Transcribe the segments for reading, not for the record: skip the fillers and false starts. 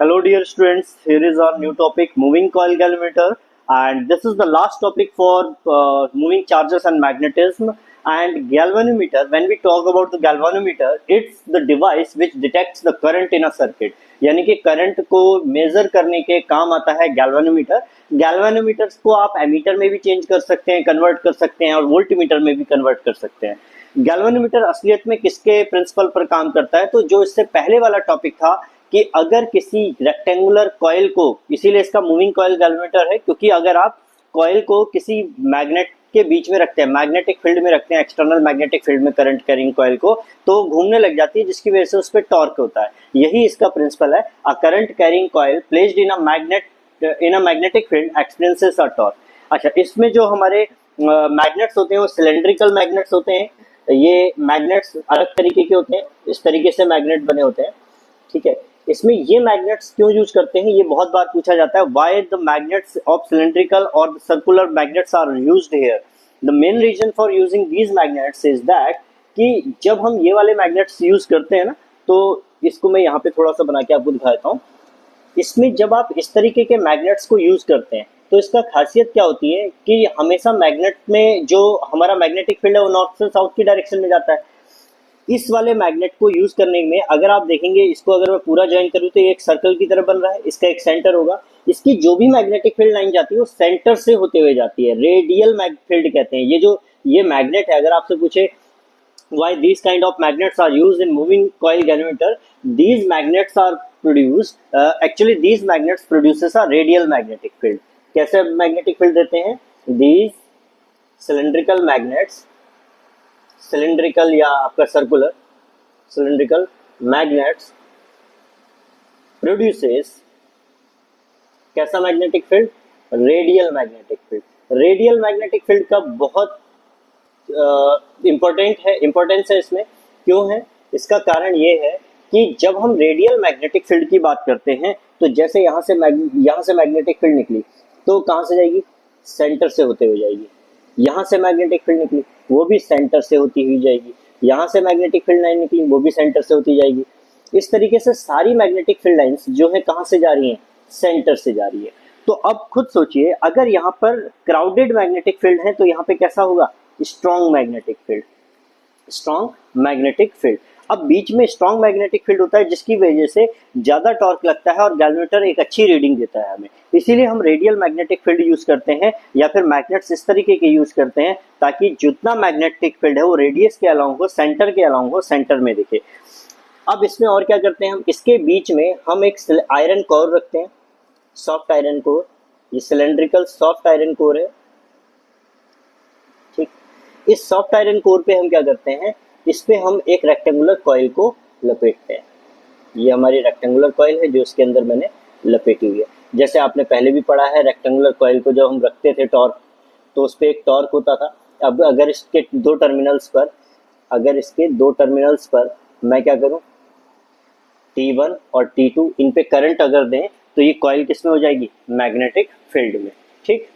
Hello dear students, here is our new topic moving coil galvanometer, and this is the last topic for moving charges and magnetism. And galvanometer, when we talk about the galvanometer, it's the device which detects the current in a circuit. यानी कि current को major करने के काम आता है galvanometer. गैल्वेनोमीटर्स को आप एमीटर में भी चेंज कर सकते हैं, कन्वर्ट कर सकते हैं और वोल्टमीटर में भी कन्वर्ट कर सकते हैं. गैल्वेनोमीटर असलियत में किसके प्रिंसिपल पर काम करता है? तो जो इससे पहले वाला टॉपिक था कि अगर किसी रेक्टेंगुलर कॉइल को, इसीलिए इसका मूविंग कॉइल गैल्वेनोमीटर है, क्योंकि अगर आप कॉइल को किसी मैग्नेट के बीच में रखते हैं, मैग्नेटिक फील्ड में रखते हैं, एक्सटर्नल मैग्नेटिक फील्ड में करंट कैरिंग कॉइल को, तो घूमने लग जाती है, जिसकी वजह से उस पर टॉर्क होता है. यही इसका प्रिंसिपल है. A current carrying coil placed in a magnetic field experiences a torque. अच्छा, इसमें जो हमारे मैग्नेट्स होते हैं वो सिलेंड्रिकल मैग्नेट्स होते हैं. ये मैग्नेट्स अलग तरीके के होते हैं, इस तरीके से मैग्नेट बने होते हैं. ठीक है, इसमें ये मैग्नेट्स क्यों यूज करते हैं, ये बहुत बार पूछा जाता है. Why the magnets of cylindrical और circular magnets are used here. The main reason for using these magnets is that कि जब हम ये वाले मैग्नेट्स यूज करते हैं ना, तो इसको मैं यहाँ पे थोड़ा सा बना के आपको दिखा देता हूँ. इसमें जब आप इस तरीके के मैग्नेट्स को यूज करते हैं तो इसका खासियत क्या होती है कि हमेशा मैग्नेट में जो हमारा मैग्नेटिक फील्ड है वो नॉर्थ से साउथ की डायरेक्शन में जाता है. इस वाले मैग्नेट को यूज करने में अगर आप देखेंगे, इसको अगर मैं पूरा ज्वाइन करूँ तो ये एक सर्कल की तरह बन रहा है. इसका एक सेंटर होगा. इसकी जो भी मैग्नेटिक फील्ड लाइन जाती है वो सेंटर से होते हुए जाती है. रेडियल फील्ड कहते हैं. ये मैग्नेट है, अगर आपसे पूछे why these kind of magnets are used in moving coil galvanometer, these magnets are produced actually these magnets produces a radial magnetic field. कैसे मैग्नेटिक फील्ड देते हैं? these cylindrical magnets, सिलेंड्रिकल या आपका सर्कुलर सिलेंड्रिकल मैग्नेट्स प्रोड्यूसेस कैसा magnetic field? Radial magnetic field. Radial magnetic field का बहुत importance है इसमें. क्यों है? इसका कारण ये है कि जब हम रेडियल मैग्नेटिक फील्ड की बात करते हैं तो जैसे यहाँ से मैग्नेटिक फील्ड निकली तो कहाँ से जाएगी? सेंटर से होते हुए जाएगी. यहाँ से मैग्नेटिक फील्ड निकली वो भी सेंटर से होती हुई जाएगी. यहाँ से मैग्नेटिक फील्ड लाइन निकली वो भी सेंटर से होती जाएगी. इस तरीके से सारी मैग्नेटिक फील्ड लाइंस जो है कहाँ से जा रही हैं? सेंटर से जा रही है. तो अब खुद सोचिए, अगर यहाँ पर क्राउडेड मैग्नेटिक फील्ड है तो यहाँ पे कैसा होगा? Strong magnetic field. Strong magnetic field. अब बीच में स्ट्रॉन्ग मैग्नेटिक फील्ड होता है जिसकी वजह से ज्यादा टॉर्क लगता है और गैल्वेनोमीटर एक अच्छी रीडिंग देता है हमें. इसीलिए हम रेडियल मैग्नेटिक फील्ड यूज करते हैं या फिर मैग्नेट्स इस तरीके के यूज करते हैं ताकि जितना मैग्नेटिक फील्ड है वो रेडियस के अलाउंग हो, सेंटर के अलाउंग हो, सेंटर में दिखे. अब इसमें और क्या करते हैं हम? इसके बीच में हम एक आयरन कोर रखते हैं, सॉफ्ट आयरन कोर. ये सिलेंड्रिकल सॉफ्ट आयरन कोर है. ठीक, इस सॉफ्ट आयरन कोर पे हम क्या करते हैं? इस पे हम एक रेक्टेंगुलर कॉइल को लपेटते हैं. ये हमारी रेक्टेंगुलर कॉइल है जो इसके अंदर मैंने लपेटी हुई है. जैसे आपने पहले भी पढ़ा है, रेक्टेंगुलर कॉइल को जब हम रखते थे टॉर्क, तो उस पर एक टॉर्क होता था. अब अगर इसके दो टर्मिनल्स पर मैं क्या करूं? T1 और T2 इन पे करंट अगर दें तो ये कॉइल किस में हो जाएगी? मैग्नेटिक फील्ड में. ठीक,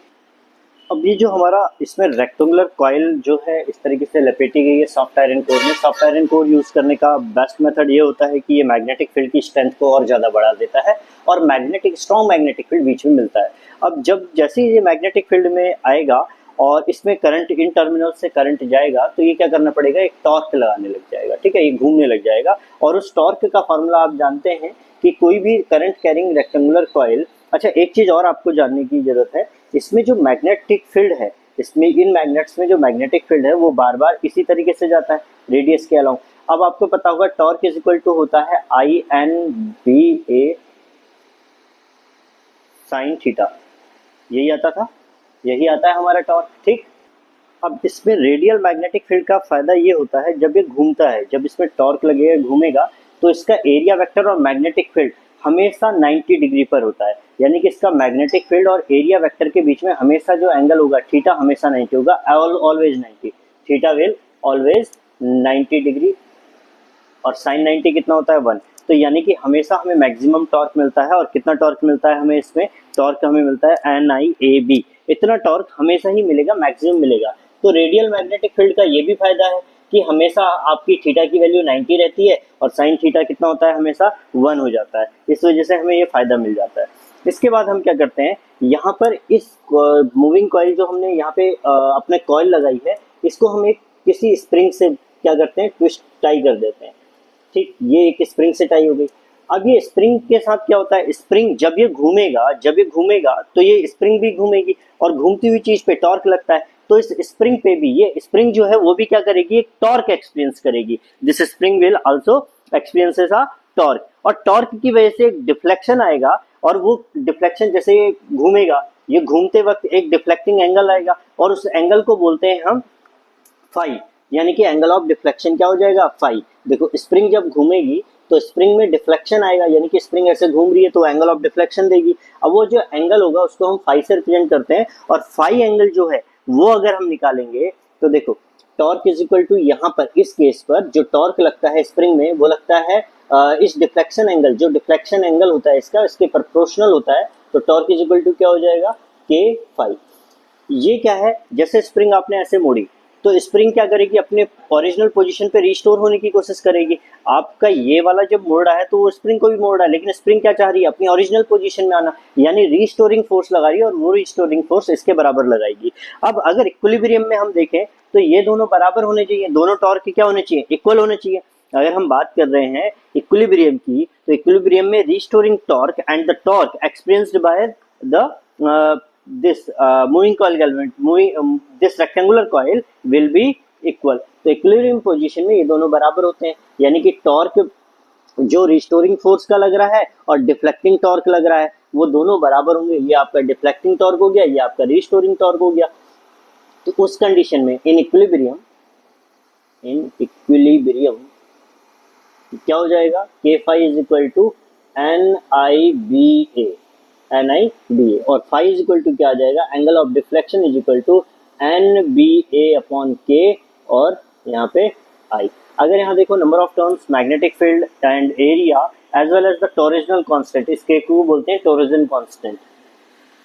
अब ये जो हमारा इसमें रेक्टेंगुलर कॉइल जो है इस तरीके से लपेटी गई है सॉफ्ट आयरन कोर में. सॉफ्ट आयरन कोर यूज करने का बेस्ट मेथड ये होता है कि ये मैग्नेटिक फील्ड की स्ट्रेंथ को और ज़्यादा बढ़ा देता है और स्ट्रॉन्ग मैग्नेटिक फील्ड बीच में मिलता है. अब जैसे ही ये मैग्नेटिक फील्ड में आएगा और इसमें करंट, इन टर्मिनल से करंट जाएगा, तो ये क्या करना पड़ेगा? एक टॉर्क लगाने लग जाएगा. ठीक है, ये घूमने लग जाएगा. और उस टॉर्क का फॉर्मूला आप जानते हैं कि कोई भी करंट कैरिंग रेक्टेंगुलर कॉइल. अच्छा, एक चीज और आपको जानने की जरूरत है. इसमें जो मैग्नेटिक फील्ड है, इसमें इन मैग्नेट्स में जो मैग्नेटिक फील्ड है वो बार बार इसी तरीके से जाता है रेडियस के अलाउंग. अब आपको पता होगा टॉर्क इज इक्वल टू होता है INBA साइन थीटा. यही आता था, यही आता है हमारा टॉर्क. ठीक, अब इसमें रेडियल मैग्नेटिक फील्ड का फायदा ये होता है, जब ये घूमता है, जब इसमें टॉर्क लगेगा, घूमेगा, तो इसका एरिया वेक्टर और मैग्नेटिक फील्ड हमेशा 90 डिग्री पर होता है. यानी कि इसका मैग्नेटिक फील्ड और एरिया वेक्टर के बीच में हमेशा जो एंगल होगा, थीटा हमेशा 90 होगा. Always 90. Theta will always 90 degree. और साइन 90 कितना होता है? 1. तो यानी कि हमेशा हमें मैक्सिमम टॉर्क मिलता है. और कितना टॉर्क मिलता है हमें? इसमें टॉर्क हमें मिलता है NIAB. इतना टॉर्क हमेशा ही मिलेगा, मैक्सिमम मिलेगा. तो रेडियल मैग्नेटिक फील्ड का ये भी फायदा है कि हमेशा आपकी थीटा की वैल्यू 90 रहती है और साइन थीटा कितना होता है, हमेशा 1 हो जाता है। इस वजह से हमें ये फायदा मिल जाता है। इसके बाद हम क्या करते हैं, यहाँ पर इस मूविंग कॉइल जो हमने यहाँ पे अपने कॉइल लगाई है, इसको हम एक किसी स्प्रिंग से क्या करते हैं, ट्विस्ट टाई कर देते हैं। ठीक, ये एक स्प्रिंग से टाई हो गई। अब ये स्प्रिंग के साथ क्या होता है, स्प्रिंग जब ये घूमेगा तो ये स्प्रिंग भी घूमेगी और घूमती हुई चीज पे टॉर्क लगता है, तो इस स्प्रिंग पे भी ये स्प्रिंग जो है वो भी क्या करेगी, एक टॉर्क एक्सपीरियंस करेगी। This spring will also experiences a torque, और टॉर्क की वजह से एक डिफ्लेक्शन आएगा, और वो डिफ्लेक्शन जैसे ये घूमेगा, ये घूमते वक्त एक डिफ्लेक्टिंग एंगल आएगा और उस एंगल को बोलते हैं हम फाई, यानी कि एंगल ऑफ डिफ्लेक्शन क्या हो जाएगा, फाई। देखो स्प्रिंग जब घूमेगी तो स्प्रिंग में डिफ्लेक्शन आएगा, यानी कि स्प्रिंग ऐसे घूम रही है तो एंगल ऑफ डिफ्लेक्शन देगी। अब वो जो एंगल होगा उसको हम फाई से रिप्रेजेंट करते हैं, और फाई एंगल जो है वो अगर हम निकालेंगे तो देखो टॉर्क इज इक्वल टू, यहाँ पर इस केस पर जो टॉर्क लगता है स्प्रिंग में वो लगता है इस डिफ्लेक्शन एंगल, जो डिफ्लेक्शन एंगल होता है इसका, इसके प्रोपोर्शनल होता है। तो टॉर्क इज इक्वल टू क्या हो जाएगा, के फाई। ये क्या है, जैसे स्प्रिंग आपने ऐसे मोड़ी तो स्प्रिंग क्या करेगी, अपने ओरिजिनल पोजीशन पे रिस्टोर होने की कोशिश करेगी। आपका ये वाला जब मोड़ रहा है तो वो स्प्रिंग को भी मोड़ रहा है, लेकिन स्प्रिंग क्या चाह रही है, अपनी ओरिजिनल पोजीशन में आना, यानी रिस्टोरिंग फोर्स लगा रही है, और वो रिस्टोरिंग फोर्स इसके बराबर लगाएगी। अब अगर इक्विलिब्रियम में हम देखें तो ये दोनों बराबर होने चाहिए, दोनों टॉर्क क्या होने चाहिए, इक्वल होने चाहिए। अगर हम बात कर रहे हैं इक्विलिब्रियम की, तो इक्विलिब्रियम में restoring torque and the torque experienced by the this moving coil galvanometer, this rectangular coil will be equal। तो इक्विलिब्रियम पोजीशन में ये दोनों बराबर होते हैं, यानी कि टॉर्क जो रिस्टोरिंग फोर्स का लग रहा है और डिफ्लेक्टिंग टॉर्क लग रहा है वो दोनों बराबर होंगे। ये आपका डिफ्लेक्टिंग टॉर्क हो गया, ये आपका रिस्टोरिंग टॉर्क हो गया। तो उस कंडीशन में इन इक्विलिब्रियम क्या हो जाएगा, K phi is equal to NIBA, और फाई इज इक्वल टू क्या आ जाएगा, angle of deflection is equal to NBA upon K, और यहाँ पे I। अगर यहाँ देखो number of turns, magnetic field and area as well as the torsional constant, इसके को बोलते हैं टोरोजन कांस्टेंट।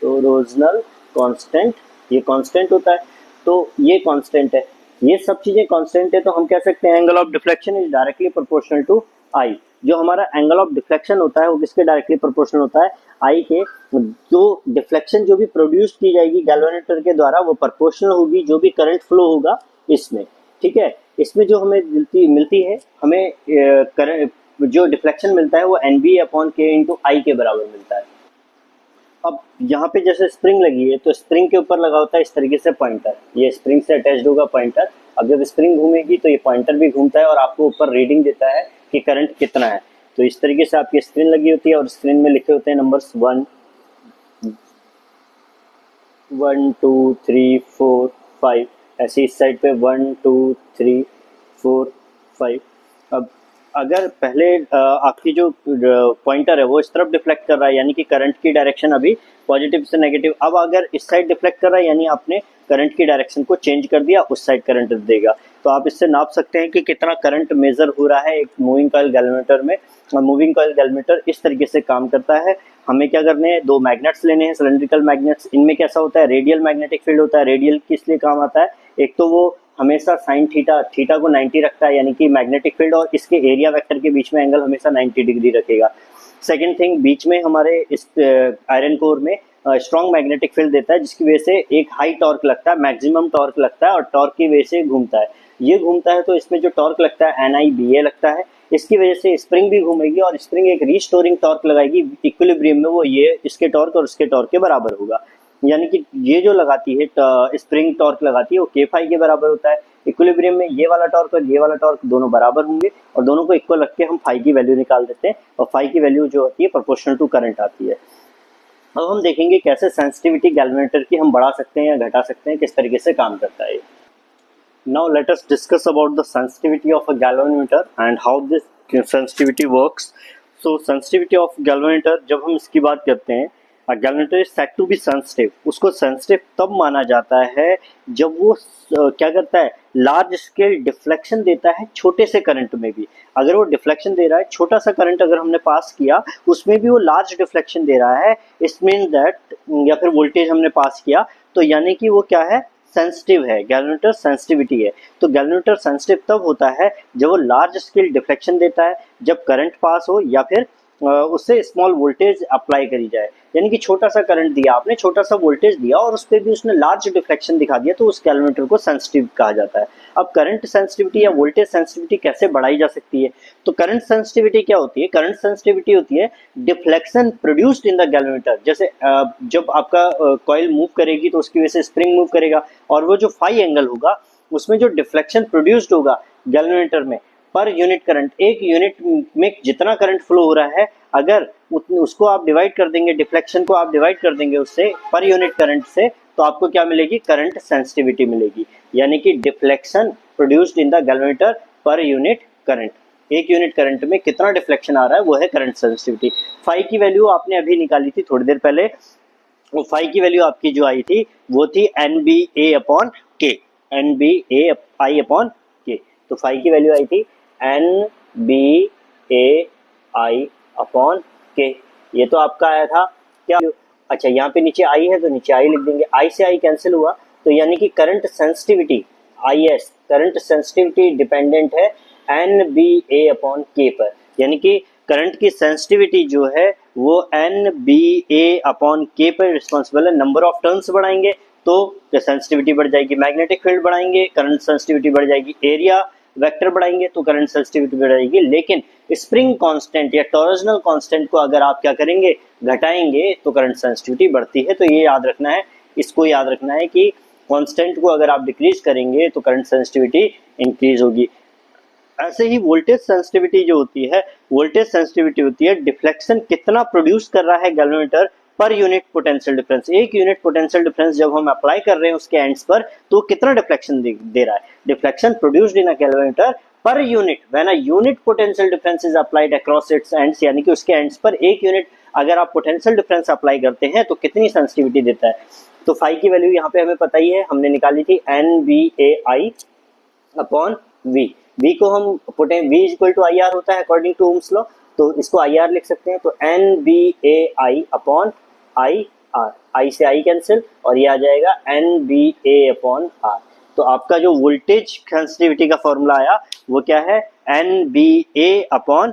टोरोजनल कांस्टेंट ये कांस्टेंट होता है, तो ये कांस्टेंट है, ये सब चीजें कांस्टेंट है, तो हम कह सकते हैं angle of deflection is directly proportional to I। जो हमारा एंगल ऑफ डिफ्लेक्शन होता है वो किसके डायरेक्टली प्रोपोर्शनल होता है, आई के। जो डिफ्लेक्शन जो भी प्रोड्यूस की जाएगी गैल्वेनोमीटर के द्वारा वो प्रोपोर्शनल होगी जो भी करंट फ्लो होगा इसमें। ठीक है, इसमें जो हमें मिलती है हमें करंट जो डिफ्लेक्शन मिलता है वो NBA अपॉन के इंटू आई के बराबर मिलता है। अब यहाँ पे जैसे स्प्रिंग लगी है तो स्प्रिंग के ऊपर लगा होता है इस तरीके से पॉइंटर, ये स्प्रिंग से अटैच्ड होगा पॉइंटर। अब जब स्प्रिंग घूमेगी तो ये पॉइंटर भी घूमता है और आपको ऊपर रीडिंग देता है कि करंट कितना है। तो इस तरीके से आपकी स्क्रीन लगी होती है और स्क्रीन में लिखे होते हैं नंबर्स 1 2 3 4 5, ऐसे इस साइड पे 1 2 3 4 5। अब अगर पहले आपकी जो पॉइंटर है वो इस तरफ डिफ्लेक्ट कर रहा है यानी कि करंट की डायरेक्शन अभी पॉजिटिव से नेगेटिव, अब अगर इस साइड डिफ्लेक्ट कर रहा है यानी आपने करंट की डायरेक्शन को चेंज कर दिया, उस साइड करंट देगा। तो आप इससे नाप सकते हैं कि कितना करंट मेजर हो रहा है एक मूविंग कॉइल गैल्वेनोमीटर में। मूविंग कॉइल गैल्वेनोमीटर इस तरीके से काम करता है। हमें क्या करने हैं, 2 मैग्नेट्स लेने हैं, सिलेंड्रिकल मैग्नेट्स। इनमें कैसा होता है, रेडियल मैग्नेटिक फील्ड होता है। रेडियल किस लिए काम आता है, एक तो वो हमेशा साइन थीटा को 90 रखता है यानी कि मैग्नेटिक फील्ड, और इसके एरिया वेक्टर के बीच में एंगल हमेशा 90 डिग्री रखेगा। सेकेंड थिंग, बीच में हमारे इस आयरन कोर में स्ट्रॉन्ग मैग्नेटिक फील्ड देता है जिसकी वजह से एक हाई टॉर्क लगता है, मैक्सिमम टॉर्क लगता है और टॉर्क की वजह से घूमता है। ये घूमता है तो इसमें जो टॉर्क लगता है NIBA लगता है। इसकी वजह से स्प्रिंग भी घूमेगी और स्प्रिंग एक रिस्टोरिंग टॉर्क लगाएगी इक्विलिब्रियम में, वो ये इसके टॉर्क और उसके टॉर्क के बराबर होगा। यानी कि ये जो लगाती है स्प्रिंग टॉर्क लगाती है वो के फाई के बराबर होता है। इक्विलिब्रियम में ये वाला टॉर्क और ये वाला टॉर्क दोनों बराबर होंगे और दोनों को इक्वल रख के हम फाई की वैल्यू निकाल देते हैं और फाई की वैल्यू जो होती है प्रोपोर्शनल टू करंट आती है। अब हम देखेंगे कैसे सेंसिटिविटी गैल्वेनोमीटर की हम बढ़ा सकते हैं या घटा सकते हैं, किस तरीके से काम करता है। Now let us discuss about the sensitivity of a galvanometer and how this sensitivity works. So sensitivity of galvanometer, जब हम इसकी बात करते हैं, galvanometer is said to be sensitive। उसको sensitive तब माना जाता है जब वो क्या करता है, लार्ज स्केल डिफ्लेक्शन देता है छोटे से करंट में भी। अगर वो डिफ्लेक्शन दे रहा है, छोटा सा करंट अगर हमने पास किया उसमें भी वो लार्ज डिफ्लेक्शन दे रहा है, इट मीन दैट, या फिर वोल्टेज हमने पास किया तो यानी कि वो क्या है, सेंसिटिव है, गैल्वेनोमीटर सेंसिटिविटी है। तो गैल्वेनोमीटर सेंसिटिव तब होता है जब वो लार्ज स्केल डिफ्लेक्शन देता है, जब करंट पास हो या फिर उससे स्मॉल वोल्टेज अप्लाई करी जाए। यानी कि छोटा सा करंट दिया आपने, छोटा सा वोल्टेज दिया और उस पर भी उसने लार्ज डिफ्लेक्शन दिखा दिया, तो उस गैल्वेनोमीटर को सेंसिटिव कहा जाता है। अब करंट सेंसिटिविटी या वोल्टेज सेंसिटिविटी कैसे बढ़ाई जा सकती है? तो करंट सेंसिटिविटी क्या होती है? करंट सेंसिटिविटी होती है deflection produced in the galvanometer. जैसे जब आपका कॉइल मूव करेगी तो उसकी वजह से स्प्रिंग मूव करेगा, और वो जो फाई एंगल होगा उसमें जो डिफ्लेक्शन प्रोड्यूस्ड होगा गैल्वेनोमीटर में पर यूनिट करंट, एक यूनिट में जितना करंट फ्लो हो रहा है, अगर उसको आप डिवाइड कर देंगे, डिफ्लेक्शन को आप डिवाइड कर देंगे उससे पर यूनिट करंट से, तो आपको क्या मिलेगी? करंट सेंसिटिविटी मिलेगी। यानी कि deflection produced in the galvanometer per unit current, एक यूनिट करंट में कितना डिफ्लेक्शन आ रहा है वो है करंट सेंसिटिविटी। फाई की वैल्यू आपने अभी निकाली थी थोड़ी देर पहले, वो फाई की वैल्यू आपकी जो आई थी वो थी NBA अपॉन के, NBA तो फाई की वैल्यू आई थी NBAI अपॉन के। ये तो आपका आया था क्या? अच्छा, यहाँ पे नीचे आई है तो नीचे आई लिख देंगे, आई से आई कैंसिल हुआ, तो यानी कि current sensitivity IS, current sensitivity dependent है NBA अपॉन के पर। यानी कि करंट की सेंसिटिविटी जो है वो NBA अपॉन के पर रिस्पॉन्सिबल है। नंबर ऑफ टर्न्स बढ़ाएंगे तो सेंसिटिविटी बढ़ जाएगी, मैग्नेटिक फील्ड बढ़ाएंगे करंट सेंसिटिविटी बढ़ जाएगी, एरिया वेक्टर बढ़ाएंगे तो करंट सेंसिटिविटी बढ़ाएगी। लेकिन स्प्रिंग कांस्टेंट या टॉर्जनल कांस्टेंट को अगर आप क्या करेंगे? घटाएंगे तो करंट सेंसिटिविटी बढ़ती है। तो ये याद रखना है, इसको याद रखना है कि कांस्टेंट को अगर आप डिक्रीज करेंगे तो करंट सेंसिटिविटी इंक्रीज होगी। ऐसे ही वोल्टेज सेंसिटिविटी जो होती है, वोल्टेज सेंसिटिविटी होती है डिफ्लेक्शन कितना प्रोड्यूस कर रहा है galvanometer per unit potential difference. एक यूनिट पोटेंशियल डिफरेंस जब हम अप्लाई कर रहे हैं उसके एंड्स पर, तो कितना डिफ्लेक्शन दे रहा है? Deflection produced in a galvanometer per unit when a unit potential difference is applied across its ends, यानी कि उसके एंड्स पर एक यूनिट अगर आप पोटेंशियल डिफरेंस अप्लाई करते हैं तो कितनी सेंसिटिविटी देता है। तो फाई की वैल्यू यहाँ पे हमें पता ही है, हमने निकाली थी NBAI अपॉन वी। वी को हम V इक्वल टू IR होता है अकॉर्डिंग टू ओम्स लॉ, तो इसको IR लिख सकते हैं। तो NBAI अपॉन IR, I से I कैंसिल और ये आ जाएगा NBA अपॉन R। तो आपका जो वोल्टेज सेंसिटिविटी का फॉर्मूला आया वो क्या है? NBA upon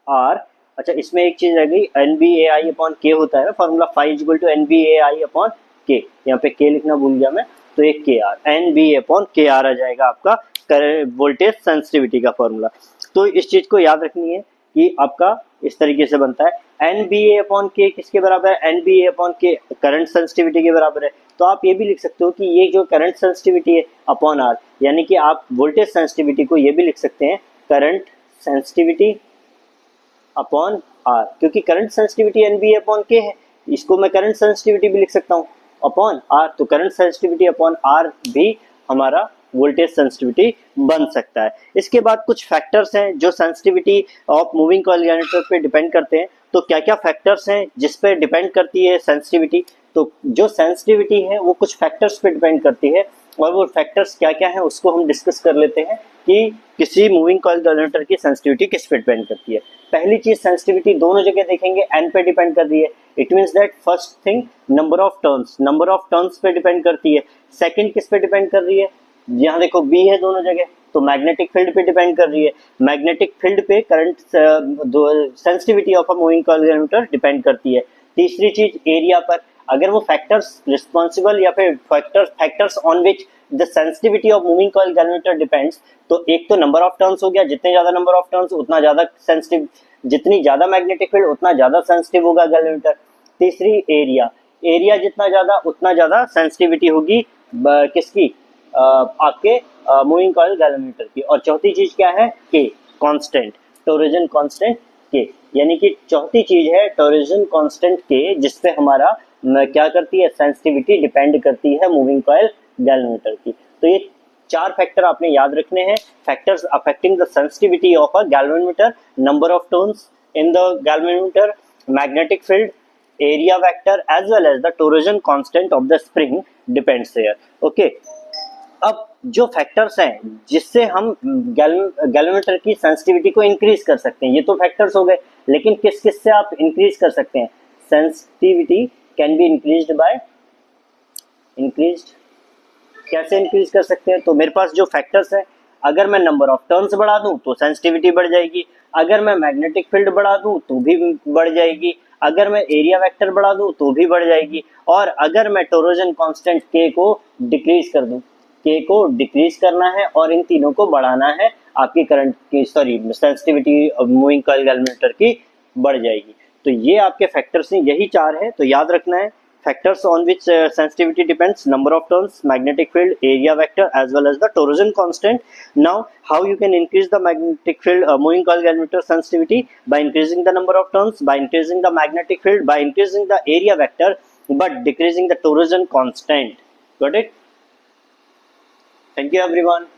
R। अच्छा, इसमें एक चीज आ गई, NBAI अपॉन K होता है ना formula, phi equal to NBAI upon K, यहाँ पे K लिखना भूल गया मैं, तो एक KR, NBA अपॉन KR आ जाएगा आपका वोल्टेज सेंसिटिविटी का फॉर्मूला। तो इस चीज को याद रखनी है कि आपका इस तरीके से बनता है। NBA अपॉन K किसके बराबर है? NBA upon K current sensitivity के बराबर है। तो आप ये भी लिख सकते हो कि ये जो करंट सेंसिटिविटी है अपॉन R, यानी कि आप वोल्टेज सेंसिटिविटी को ये भी लिख सकते हैं करंट सेंसिटिविटी अपॉन R, क्योंकि current sensitivity NBA upon K है, इसको मैं करंट सेंसिटिविटी भी लिख सकता हूँ अपॉन R। तो करंट सेंसिटिविटी अपॉन R भी हमारा वोल्टेज सेंसिटिविटी बन सकता है। इसके बाद कुछ फैक्टर्स हैं जो sensitivity of moving coil generator पे डिपेंड करते हैं। तो क्या क्या फैक्टर्स हैं जिस पे डिपेंड करती है सेंसिटिविटी? तो जो सेंसिटिविटी है वो कुछ फैक्टर्स पे डिपेंड करती है, और वो फैक्टर्स क्या क्या है उसको हम डिस्कस कर लेते हैं कि किसी मूविंग कॉइल जनरेटर की सेंसिटिविटी किस पे डिपेंड करती है। पहली चीज, सेंसिटिविटी दोनों जगह देखेंगे एन पे डिपेंड कर रही है। It means that first thing number of turns पे डिपेंड करती है। सेकंड किस पे डिपेंड कर रही है? यहाँ देखो बी है दोनों जगह, तो मैग्नेटिक फील्ड पे डिपेंड कर रही है। मैग्नेटिक फील्ड पे current sensitivity of a moving coil generator depend करती है। तीसरी चीज एरिया पर, अगर वो फैक्टर्स रिस्पॉन्सिबल या फिर factors on which the sensitivity of moving coil generator depends, तो एक तो नंबर ऑफ टर्न्स हो गया, जितने ज्यादा नंबर ऑफ टर्न्स उतना ज्यादा सेंसिटिव, जितनी ज्यादा मैग्नेटिक फील्ड उतना ज्यादा सेंसिटिव होगा जनरेटर। तीसरी एरिया जितना ज्यादा उतना ज्यादा सेंसिटिविटी होगी किसकी? आपके मूविंग कॉइल गैल्वेनोमीटर की। और चौथी चीज क्या है? के कांस्टेंट, टोरोजन कांस्टेंट के, यानी कि चौथी चीज है टोरोजन कांस्टेंट के, जिसपे हमारा क्या करती है? सेंसिटिविटी डिपेंड करती है मूविंग कॉइल गैल्वेनोमीटर की। तो ये चार फैक्टर आपने याद रखने हैं, factors affecting the sensitivity of a galvanometer, number of turns in the galvanometer, magnetic field, area vector as well as the torsion constant of the spring depends there. Okay, अब जो फैक्टर्स हैं जिससे हम galvanometer की sensitivity को increase कर सकते हैं, ये तो फैक्टर्स हो गए, लेकिन किस किस से आप इंक्रीज कर सकते हैं? Sensitivity can be increased by कैसे इंक्रीज कर सकते हैं? तो मेरे पास जो फैक्टर्स है, अगर मैं नंबर ऑफ टर्न्स बढ़ा दूं तो सेंसिटिविटी बढ़ जाएगी, अगर मैं मैग्नेटिक फील्ड बढ़ा दूं तो भी बढ़ जाएगी, अगर मैं एरिया वेक्टर बढ़ा दूं तो भी बढ़ जाएगी, और अगर मैं टोरोजन कांस्टेंट के को डिक्रीज कर दूं, के को डिक्रीज करना है और इन तीनों को बढ़ाना है, आपकी करंट की sorry sensitivity moving coil galvanometer की बढ़ जाएगी। तो ये आपके फैक्टर्स हैं, यही चार है, तो याद रखना है। Factors on which sensitivity depends: number of turns, magnetic field, area vector, as well as the torsion constant. Now, how you can increase the magnetic field moving coil galvanometer sensitivity? By increasing the number of turns, by increasing the magnetic field, by increasing the area vector, but decreasing the torsion constant. Got it? Thank you, everyone.